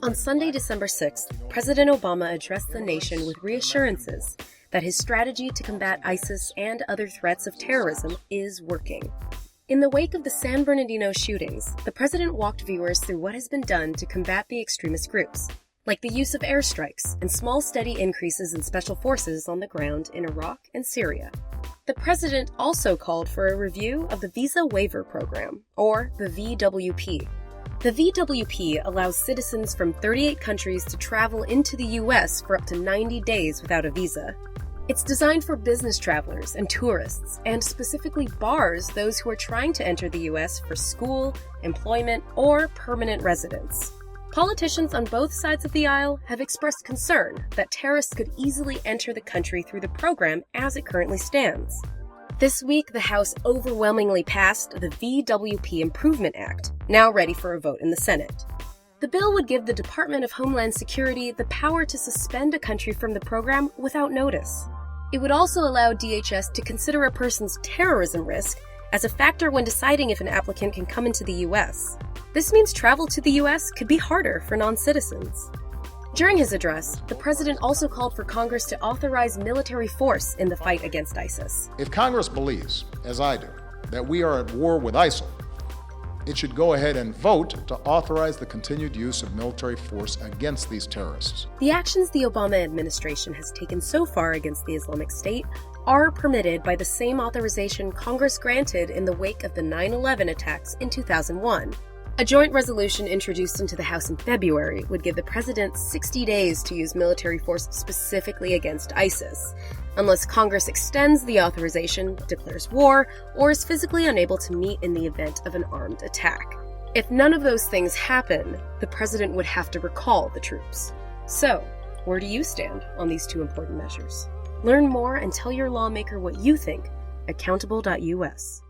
On Sunday, December 6th, President Obama addressed the nation with reassurances that his strategy to combat ISIS and other threats of terrorism is working. In the wake of the San Bernardino shootings, the president walked viewers through what has been done to combat the extremist groups, like the use of airstrikes and small steady increases in special forces on the ground in Iraq and Syria. The president also called for a review of the Visa Waiver Program, or the VWP. The VWP allows citizens from 38 countries to travel into the U.S. for up to 90 days without a visa. It's designed for business travelers and tourists, and specifically bars those who are trying to enter the U.S. for school, employment, or permanent residence. Politicians on both sides of the aisle have expressed concern that terrorists could easily enter the country through the program as it currently stands. This week, the House overwhelmingly passed the VWP Improvement Act, now ready for a vote in the Senate. The bill would give the Department of Homeland Security the power to suspend a country from the program without notice. It would also allow DHS to consider a person's terrorism risk as a factor when deciding if an applicant can come into the U.S. This means travel to the U.S. could be harder for non-citizens. During his address, the president also called for Congress to authorize military force in the fight against ISIS. If Congress believes, as I do, that we are at war with ISIL, it should go ahead and vote to authorize the continued use of military force against these terrorists. The actions the Obama administration has taken so far against the Islamic State are permitted by the same authorization Congress granted in the wake of the 9/11 attacks in 2001. A joint resolution introduced into the House in February would give the president 60 days to use military force specifically against ISIS, unless Congress extends the authorization, declares war, or is physically unable to meet in the event of an armed attack. If none of those things happen, the president would have to recall the troops. So, where do you stand on these two important measures? Learn more and tell your lawmaker what you think at countable.us.